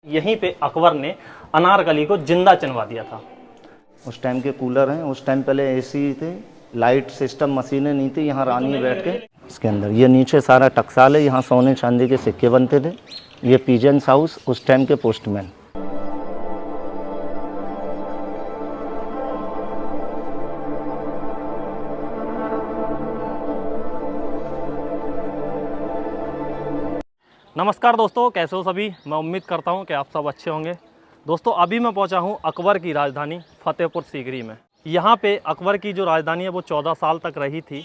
यहीं पे अकबर ने अनारकली को जिंदा चुनवा दिया था। उस टाइम के कूलर हैं, उस टाइम पहले एसी थे, लाइट सिस्टम मशीनें नहीं थी। यहाँ रानी बैठ के इसके अंदर, ये नीचे सारा टकसाल है, यहाँ सोने चांदी के सिक्के बनते थे। ये पीजेंस हाउस, उस टाइम के पोस्टमैन। नमस्कार दोस्तों, कैसे हो सभी। मैं उम्मीद करता हूं कि आप सब अच्छे होंगे। दोस्तों अभी मैं पहुंचा हूं अकबर की राजधानी फतेहपुर सीकरी में। यहां पे अकबर की जो राजधानी है वो 14 साल तक रही थी।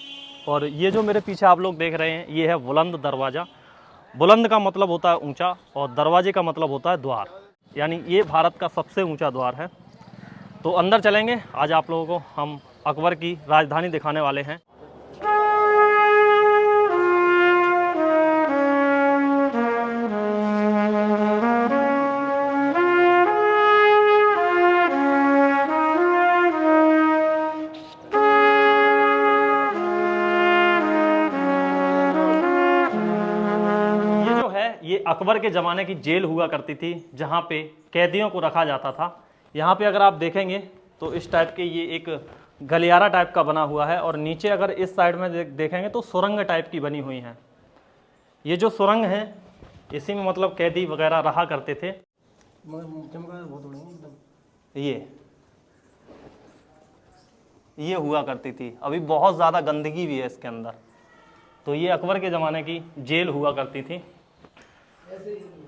और ये जो मेरे पीछे आप लोग देख रहे हैं ये है बुलंद दरवाज़ा। बुलंद का मतलब होता है ऊंचा और दरवाजे का मतलब होता है द्वार, यानी ये भारत का सबसे ऊँचा द्वार है। तो अंदर चलेंगे, आज आप लोगों को हम अकबर की राजधानी दिखाने वाले हैं। ये अकबर के ज़माने की जेल हुआ करती थी जहाँ पे कैदियों को रखा जाता था। यहाँ पे अगर आप देखेंगे तो इस टाइप के ये एक गलियारा टाइप का बना हुआ है और नीचे अगर इस साइड में देखेंगे तो सुरंग टाइप की बनी हुई हैं। ये जो सुरंग है इसी में मतलब कैदी वगैरह रहा करते थे। ये हुआ करती थी। अभी बहुत ज़्यादा गंदगी भी है इसके अंदर। तो ये अकबर के ज़माने की जेल हुआ करती थी।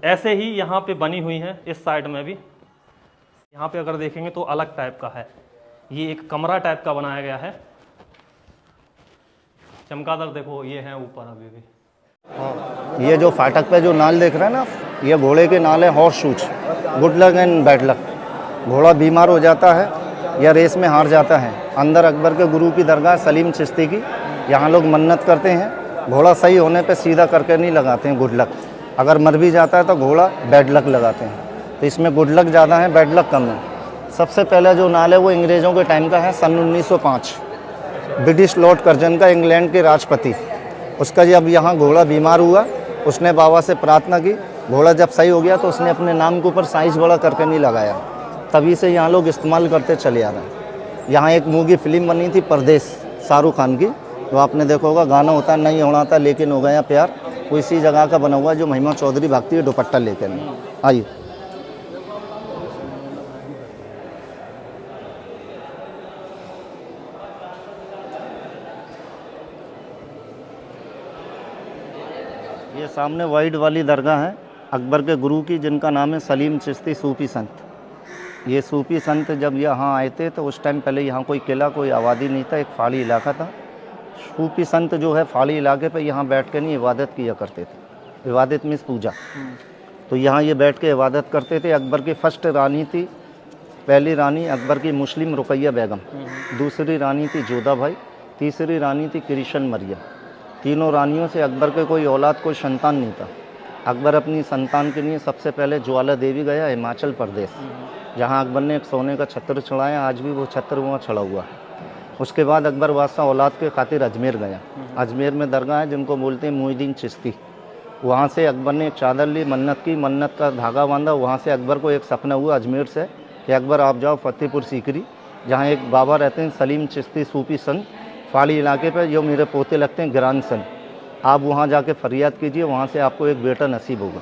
ऐसे ही यहाँ पे बनी हुई है इस साइड में भी। यहाँ पे अगर देखेंगे तो अलग टाइप का है, ये एक कमरा टाइप का बनाया गया है। चमगादड़ देखो ये है ऊपर अभी भी। ये जो फाटक पे जो नाल देख रहे हैं ना, ये घोड़े के नाल है, horse shoes, good luck and bad luck. घोड़ा बीमार हो जाता है या रेस में हार जाता है। अंदर अकबर के गुरु की दरगाह सलीम चिश्ती की, यहाँ लोग मन्नत करते हैं। घोड़ा सही होने पे सीधा करके नहीं लगाते हैं गुड लक, अगर मर भी जाता है तो घोड़ा बैड लक लगाते हैं। तो इसमें गुड लक ज़्यादा है, बैड लक कम है। सबसे पहला जो नाल है वो अंग्रेज़ों के टाइम का है, सन 1905। ब्रिटिश लॉर्ड कर्जन का, इंग्लैंड के राष्ट्रपति, उसका जब यहाँ घोड़ा बीमार हुआ उसने बाबा से प्रार्थना की। घोड़ा जब सही हो गया तो उसने अपने नाम के ऊपर साइज़ बड़ा करके नहीं लगाया। तभी से यहाँ लोग इस्तेमाल करते चले आ रहे हैं। यहाँ एक मूवी फिल्म बनी थी परदेश, शाहरुख खान की, तो आपने देखा होगा, गाना होता है नहीं होना था लेकिन हो गया प्यार, वो इसी जगह का बना हुआ जो महिमा चौधरी भागती है दुपट्टा लेकर। आइए ये सामने वाइड वाली दरगाह है अकबर के गुरु की, जिनका नाम है सलीम चिश्ती सूफी संत। ये सूफी संत जब यहाँ आए थे तो उस टाइम पहले यहाँ कोई किला, कोई आबादी नहीं था, एक पहाड़ी इलाका था। सूफी संत जो है पहाड़ी इलाके पे यहाँ बैठ के नहीं इबादत किया करते थे। इबादत मीन्स पूजा। तो यहाँ ये बैठ के इबादत करते थे। अकबर की फर्स्ट रानी थी, पहली रानी अकबर की मुस्लिम रुकैया बेगम, दूसरी रानी थी जोधा भाई, तीसरी रानी थी कृष्ण मरियम। तीनों रानियों से अकबर के कोई औलाद, कोई संतान नहीं था। अकबर अपनी संतान के लिए सबसे पहले ज्वाला देवी गया हिमाचल प्रदेश, जहाँ अकबर ने एक सोने का छत्र चढ़ाया, आज भी वो छत्र वहाँ चढ़ा हुआ है। उसके बाद अकबर बादशाह औलाद के खातिर अजमेर गया। अजमेर में दरगाह है जिनको बोलते हैं मोइनुद्दीन चिश्ती। वहाँ से अकबर ने एक चादर ली, मन्नत की, मन्नत का धागा बांधा। वहाँ से अकबर को एक सपना हुआ अजमेर से कि अकबर आप जाओ फतेहपुर सीकरी, जहाँ एक बाबा रहते हैं सलीम चिश्ती सूफी संत, पहाड़ी इलाके पर, जो मेरे पोते लगते हैं ग्रांड सन। आप वहाँ जाके फरियाद कीजिए, वहाँ से आपको एक बेटा नसीब होगा।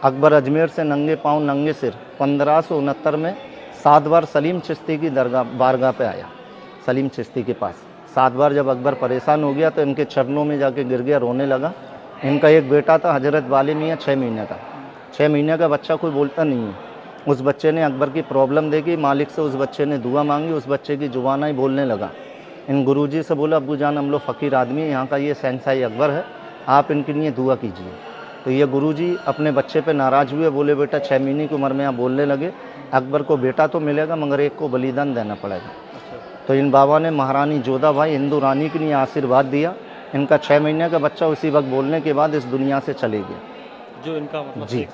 अकबर अजमेर से नंगे पाँव नंगे सिर 1569 में 7 बार सलीम चिश्ती की दरगाह बारगाह पे आया, सलीम चिश्ती के पास 7 बार। जब अकबर परेशान हो गया तो इनके चरणों में जाके गिर गया, रोने लगा। इनका एक बेटा था हजरत वाली मियाँ, 6 महीने का। 6 महीने का बच्चा कोई बोलता नहीं है। उस बच्चे ने अकबर की प्रॉब्लम देखी, मालिक से उस बच्चे ने दुआ मांगी, उस बच्चे की जुबान ही बोलने लगा। इन गुरुजी से बोला, अब्बू जान हम लोग फ़कीर आदमी है, यहाँ का ये शहंशाह अकबर है, आप इनके लिए दुआ कीजिए। तो ये गुरुजी अपने बच्चे पे नाराज़ हुए, बोले बेटा 6 महीने की उम्र में आप बोलने लगे, अकबर को बेटा तो मिलेगा मगर एक को बलिदान देना पड़ेगा। तो इन बाबा ने महारानी जोधा भाई हिंदू रानी के लिए आशीर्वाद दिया। इनका 6 महीने का बच्चा उसी वक्त बोलने के बाद इस दुनिया से चले गया। जो इनका मतलब जी,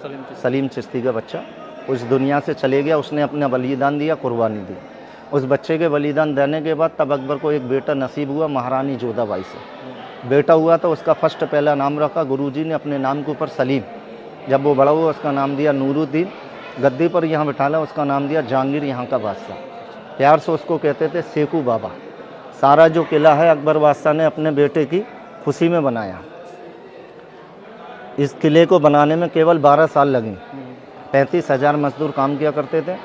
सलीम चिश्ती का बच्चा उस दुनिया से चले गया। उसने अपना बलिदान दिया, कुर्बानी दी। उस बच्चे के बलिदान देने के बाद तब अकबर को एक बेटा नसीब हुआ महारानी जोधा बाई से। बेटा हुआ तो उसका फर्स्ट पहला नाम रखा गुरुजी ने अपने नाम के ऊपर सलीम। जब वो बड़ा हुआ उसका नाम दिया नूरुद्दीन। गद्दी पर यहाँ बिठाला, उसका नाम दिया जहांगीर यहाँ का बादशाह। प्यार से उसको कहते थे सेकू बाबा। सारा जो किला है अकबर बादशाह ने अपने बेटे की खुशी में बनाया। इस किले को बनाने में केवल 12 साल लगे। 35,000 मजदूर काम किया करते थे।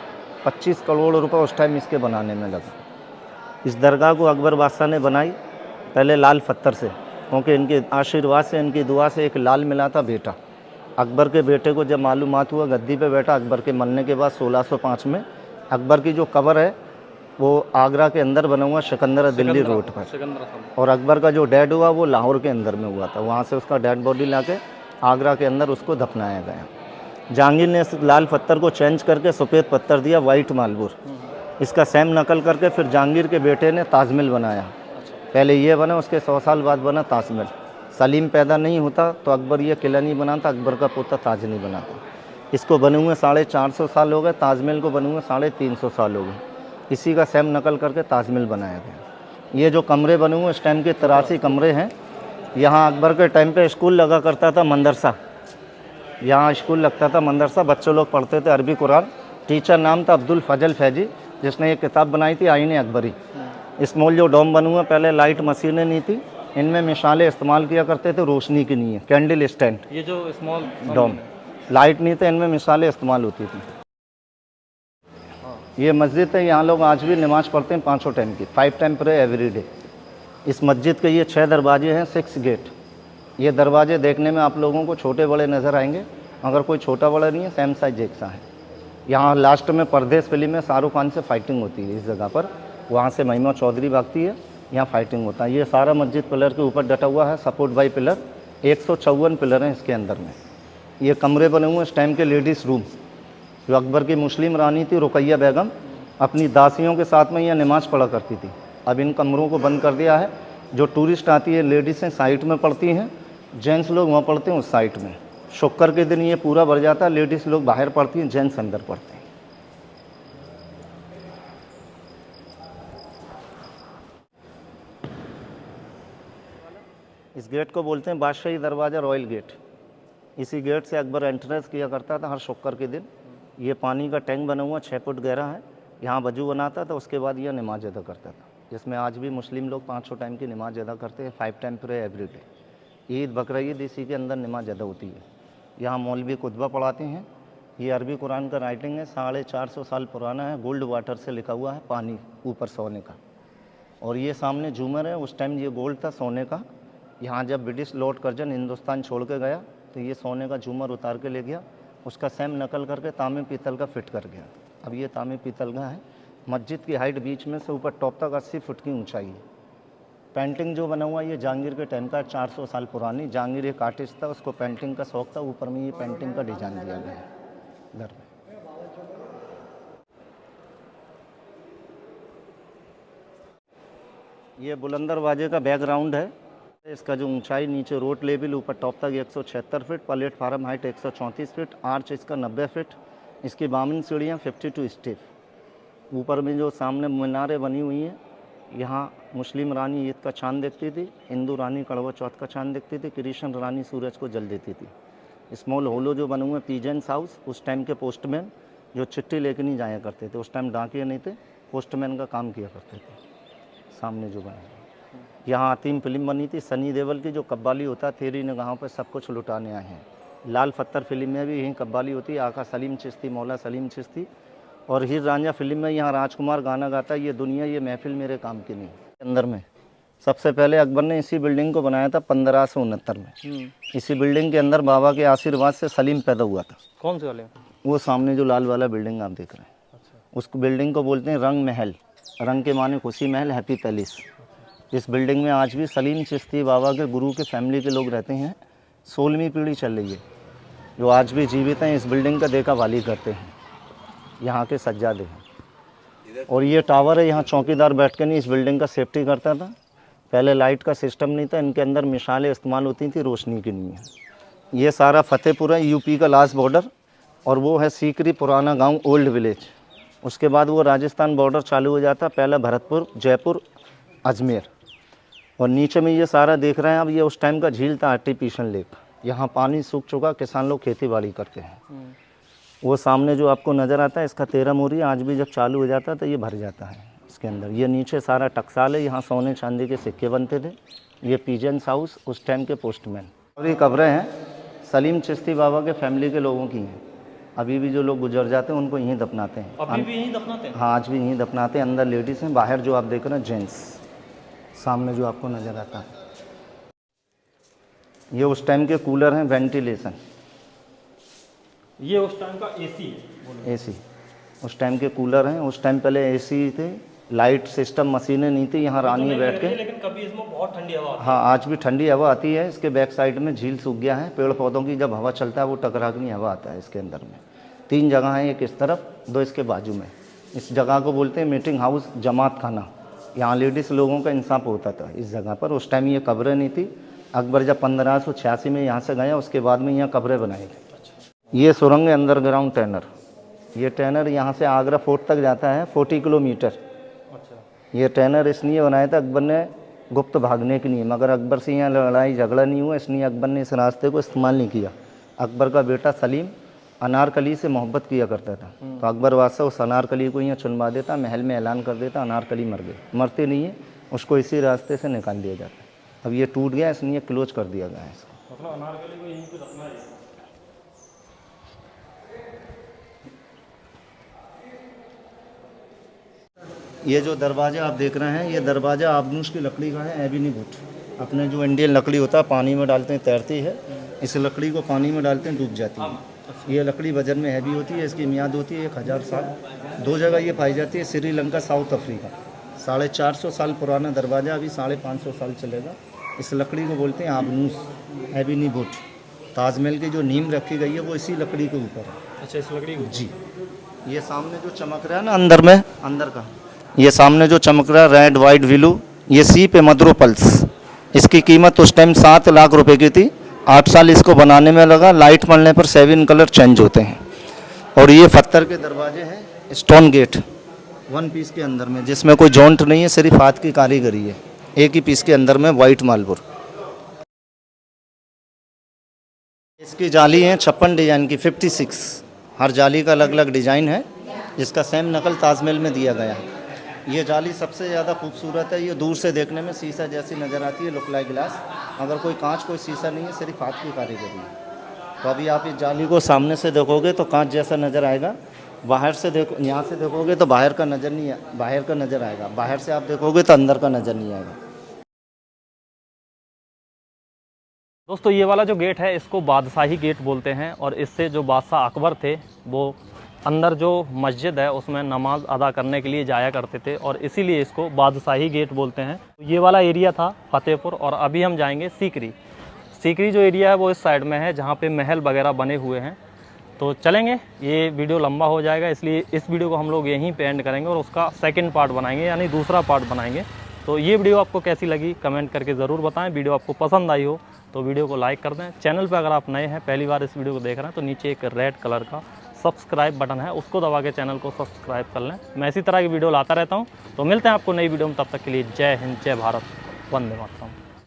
25 करोड़ रुपए उस टाइम इसके बनाने में लगा। इस दरगाह को अकबर बादशाह ने बनाई पहले लाल पत्थर से, क्योंकि इनके आशीर्वाद से, इनकी दुआ से एक लाल मिला था बेटा। अकबर के बेटे को जब मालूमात हुआ गद्दी पे बैठा अकबर के मरने के बाद 1605 में, अकबर की जो कब्र है वो आगरा के अंदर बना हुआ सिकंदरा दिल्ली रोड पर, और अकबर का जो डेड हुआ वो लाहौर के अंदर में हुआ था। वहाँ से उसका डेड बॉडी लाके आगरा के अंदर उसको दफनाया गया। जहांगीर ने इस लाल पत्थर को चेंज करके सफ़ेद पत्थर दिया, वाइट मार्बल। इसका सेम नकल करके फिर जहांगीर के बेटे ने ताजमहल बनाया। पहले ये बना, उसके 100 साल बाद बना ताजमहल। सलीम पैदा नहीं होता तो अकबर ये किला नहीं बनाता, अकबर का पोता ताज नहीं बनाता। इसको बने हुए 450 साल हो गए, ताजमहल को बने हुए 350 साल हो गए। इसी का सेम नकल करके ताजमहल बनाया गया। ये जो कमरे बने हुए इस टाइम के 83 कमरे हैं। यहाँ अकबर के टाइम पे स्कूल लगा करता था, मदरसा। यहाँ स्कूल लगता था, मदरसा, बच्चे लोग पढ़ते थे अरबी कुरान। टीचर नाम था अब्दुल फजल फैजी, जिसने ये किताब बनाई थी आईने अकबरी। स्मॉल जो डोम बने हुए, पहले लाइट मशीनें नहीं थी, इनमें मिसालें इस्तेमाल किया करते थे, रोशनी की नहीं है, कैंडल स्टैंड। ये जो स्मॉल डोम, लाइट नहीं थे, इनमें मिसालें इस्तेमाल होती थी। ये मस्जिद है, यहाँ लोग आज भी नमाज पढ़ते हैं 5 टाइम की, 5 टाइम प्रे एवरी डे। इस मस्जिद के ये 6 दरवाजे हैं, 6 गेट। ये दरवाजे देखने में आप लोगों को छोटे बड़े नज़र आएंगे, मगर कोई छोटा बड़ा नहीं है, सेम साइज एक सा है। यहाँ लास्ट में परदेश फिल्म में शाहरुख खान से फाइटिंग होती है इस जगह पर, वहाँ से महिमा चौधरी भागती है, यहाँ फाइटिंग होता है। ये सारा मस्जिद पिलर के ऊपर डटा हुआ है, सपोर्ट बाई पिलर। 154 पिलर हैं इसके अंदर में। ये कमरे बने हुए इस टाइम के लेडीज़ रूम। जो अकबर की मुस्लिम रानी थी रुकैया बेगम, अपनी दासियों के साथ में यह नमाज़ पढ़ा करती थी। अब इन कमरों को बंद कर दिया है। जो टूरिस्ट आती है, लेडीज़ें साइड में पढ़ती हैं, जेंट्स लोग वहाँ पढ़ते हैं उस साइड में। शुक्र के दिन ये पूरा भर जाता है, लेडीज़ लोग बाहर पढ़ती हैं, जेंट्स अंदर पढ़ते हैं। इस गेट को बोलते हैं बादशाही दरवाज़ा, रॉयल गेट। इसी गेट से अकबर एंट्रेंस किया करता था हर शुक्र के दिन। ये पानी का टैंक बना हुआ 6 फुट गहरा है, यहाँ वजू बनाता था, उसके बाद यह नमाज अदा करता था, जिसमें आज भी मुस्लिम लोग 5 टाइम की नमाज अदा करते हैं, 5 time pray every day. Eid Bakra Eid इसी के अंदर नमाज अदा होती है। यहाँ मौलवी खुतबा पढ़ाते हैं। ये अरबी कुरान का राइटिंग है, 450 साल पुराना है, गोल्ड वाटर से लिखा हुआ है, पानी ऊपर सोने का। और ये सामने झूमर है, उस टाइम ये गोल्ड था सोने का। यहाँ जब ब्रिटिश लॉर्ड कर्जन हिंदुस्तान छोड़ के गया तो ये सोने का झूमर उतार के ले गया, उसका सेम नकल करके तांबे पीतल का फिट कर गया। अब ये तांबे पीतल का है। मस्जिद की हाइट बीच में से ऊपर टॉप तक 80 फुट की ऊंचाई है। पेंटिंग जो बना हुआ है ये जहांगीर के टाइम का, 400 साल पुरानी। जहांगीर एक आर्टिस्ट था, उसको पेंटिंग का शौक था, ऊपर में ये पेंटिंग का डिज़ाइन दिया गया है घर में। ये बुलंद दरवाजे का बैकग्राउंड है। इसका जो ऊंचाई नीचे रोड लेवल, ऊपर टॉप तक 176 feet, platform height 134 feet, arch इसका 90 फीट। इसकी बामन सीढ़ियाँ 52 स्टेप। ऊपर में जो सामने मीनारें बनी हुई हैं, यहाँ मुस्लिम रानी ईद का चांद देखती थी, हिंदू रानी करवा चौथ का चांद देखती थी, कृष्ण रानी सूरज को जल देती थी। स्मॉल होलो जो बने हुए पीजेंट्स हाउस, उस टाइम के पोस्टमैन जो चिट्ठी लेके नहीं जाया करते थे, उस टाइम डाकिए नहीं थे, पोस्टमैन का काम किया करते थे। सामने जो बने यहाँ आतिम फिल्म बनी थी सनी देओल की, जो कब्बाली होता, तेरी निगाहों पर सब कुछ लुटाने आए हैं। लाल पत्थर फिल्म में भी यही कब्बाली होती है, आका सलीम चिश्ती, मौला सलीम चिश्ती। और हीर रांझा फिल्म में यहाँ राजकुमार गाना गाता है, ये दुनिया ये महफिल मेरे काम की नहीं। अंदर में सबसे पहले अकबर ने इसी बिल्डिंग को बनाया था 1569 में। इसी बिल्डिंग के अंदर बाबा के आशीर्वाद से सलीम पैदा हुआ था। कौन से वाले? वो सामने जो लाल वाला बिल्डिंग आप देख रहे हैं, अच्छा। उस बिल्डिंग को बोलते हैं रंग महल। रंग के माने खुशी महल, हैप्पी पैलेस। इस बिल्डिंग में आज भी सलीम चिश्ती बाबा के गुरु के फैमिली के लोग रहते हैं। 16वीं पीढ़ी चल रही है, जो आज भी जीवित हैं। इस बिल्डिंग का देखभाली करते हैं, यहाँ के सज्जादे हैं। और ये टावर है, यहाँ चौकीदार बैठ के नहीं इस बिल्डिंग का सेफ्टी करता था। पहले लाइट का सिस्टम नहीं था, इनके अंदर मिसालें इस्तेमाल होती थी, रोशनी की नहीं है। ये सारा फतेहपुर है, यूपी का लास्ट बॉर्डर, और वो है सीकरी पुराना गांव, ओल्ड विलेज। उसके बाद वो राजस्थान बॉर्डर चालू हो जाता, पहला भरतपुर, जयपुर, अजमेर। और नीचे में ये सारा देख रहे हैं अब, ये उस टाइम का झील था, आर्टिफिशियल लेक। यहाँ पानी सूख चुका, किसान लोग खेती बाड़ी करते हैं। वो सामने जो आपको नज़र आता है इसका 13 मोरी आज भी जब चालू हो जाता है तो ये भर जाता है इसके अंदर। ये नीचे सारा टकसाल है, यहाँ सोने चांदी के सिक्के बनते थे। ये पीजेंस हाउस उस टाइम के पोस्टमैन। और ये कब्रें हैं सलीम चिश्ती बाबा के फैमिली के लोगों की हैं। अभी भी जो लोग गुजर जाते हैं उनको यहीं दफनाते हैं। अभी भी यहीं दफनाते हैं? हाँ, आज भी यहीं दफनाते हैं। अंदर लेडीज़ हैं, बाहर जो आप देख रहे हैं जेंट्स। सामने जो आपको नज़र आता है ये उस टाइम के कूलर हैं, वेंटिलेशन। ये उस टाइम का एसी है? एसी उस टाइम के कूलर हैं। उस टाइम पहले एसी थे, लाइट सिस्टम, मशीनें नहीं थी। यहाँ रानी बैठ के, लेकिन कभी इसमें बहुत ठंडी हवा आती है। हाँ, आज भी ठंडी हवा आती है। इसके बैक साइड में झील सूख गया है। पेड़ पौधों की जब हवा चलता है वो टकराकनी हवा आता है इसके अंदर में। 3 जगह हैं, एक इस तरफ, 2 इसके बाजू में। इस जगह को बोलते हैं मीटिंग हाउस, जमात खाना। यहाँ लेडीज़ लोगों का इंसाफ होता था इस जगह पर। उस टाइम ये कब्रें नहीं थी। अकबर जब 1586 में यहाँ से गया उसके बाद में यहाँ कब्रें बनाई गई। ये सुरंग है, अंडरग्राउंड टनल। ये टनल यहाँ से आगरा फोर्ट तक जाता है, 40 किलोमीटर। अच्छा। ये टनल इसलिए बनाया था अकबर ने गुप्त भागने के लिए, मगर अकबर से यहाँ लड़ाई झगड़ा नहीं हुआ, इसलिए अकबर ने इस रास्ते को इस्तेमाल नहीं किया। अकबर का बेटा सलीम अनारकली से मोहब्बत किया करता था, तो अकबर बादशाह उस अनारकली को यहाँ चुनवा देता, महल में ऐलान कर देता अनारकली मर गई। मरते नहीं है, उसको इसी रास्ते से निकाल दिया जाता है। अब ये टूट गया इसलिए क्लोज कर दिया गया है इसको। मतलब अनारकली को यहीं पे रखना है। ये जो दरवाज़ा आप देख रहे हैं, ये दरवाज़ा आबनूस की लकड़ी का है, एबिनी वुड। अपने जो इंडियन लकड़ी होता है पानी में डालते हैं, तैरती है। इस लकड़ी को पानी में डालते हैं, डूब जाती है। ये लकड़ी वजन में हैवी होती है, इसकी मियाद होती है 1000 साल। 2 जगह ये पाई जाती है, श्रीलंका, साउथ अफ्रीका। 450 साल पुराना दरवाज़ा, अभी 550 साल चलेगा। इस लकड़ी को बोलते हैं आबनूस, एबिनी वुड। ताजमहल की जो नींव रखी गई है वो इसी लकड़ी के ऊपर है। अच्छा, इस लकड़ी को? जी। ये सामने जो चमक रहा है ना अंदर में, अंदर का ये सामने जो चमक रहा है रेड वाइट ब्लू, ये सीप है मद्रोपल्स। इसकी कीमत उस टाइम 7 लाख रुपए की थी। 8 साल इसको बनाने में लगा। लाइट पड़ने पर 7 कलर चेंज होते हैं। और ये पत्थर के दरवाजे हैं, स्टोन गेट, 1 पीस के अंदर में, जिसमें कोई जॉइंट नहीं है, सिर्फ हाथ की कारीगरी है। एक ही पीस के अंदर में वाइट मार्बल। इसकी जाली है 56 डिज़ाइन की, 56। हर जाली का अलग अलग डिज़ाइन है, जिसका सेम नकल ताजमहल में दिया गया है। ये जाली सबसे ज़्यादा खूबसूरत है। ये दूर से देखने में शीशा जैसी नज़र आती है, लुक लाइक ग्लास, मगर कोई कांच, कोई शीशा नहीं है, सिर्फ हाथ की कारीगरी है। तो अभी आप इस जाली को सामने से देखोगे तो कांच जैसा नज़र आएगा। बाहर से देखो, यहाँ से देखोगे तो बाहर का नज़र नहीं, बाहर का नज़र आएगा। बाहर से आप देखोगे तो अंदर का नज़र नहीं आएगा। दोस्तों, ये वाला जो गेट है इसको बादशाही गेट बोलते हैं। और इससे जो बादशाह अकबर थे वो अंदर जो मस्जिद है उसमें नमाज अदा करने के लिए जाया करते थे, और इसीलिए इसको बादशाही गेट बोलते हैं। ये वाला एरिया था फतेहपुर, और अभी हम जाएंगे सीकरी। सीकरी जो एरिया है वो इस साइड में है, जहाँ पे महल वगैरह बने हुए हैं। तो चलेंगे, ये वीडियो लंबा हो जाएगा, इसलिए इस वीडियो को हम लोग यहीं पे एंड करेंगे और उसका सेकंड पार्ट बनाएंगे, यानी दूसरा पार्ट बनाएंगे। तो ये वीडियो आपको कैसी लगी कमेंट करके ज़रूर बताएं। वीडियो आपको पसंद आई हो तो वीडियो को लाइक कर दें। चैनल पर अगर आप नए हैं, पहली बार इस वीडियो को देख रहे हैं, तो नीचे एक रेड कलर का सब्सक्राइब बटन है, उसको दबा के चैनल को सब्सक्राइब कर लें। मैं इसी तरह की वीडियो लाता रहता हूँ। तो मिलते हैं आपको नई वीडियो में, तब तक के लिए जय हिंद, जय भारत, वंदे मातरम।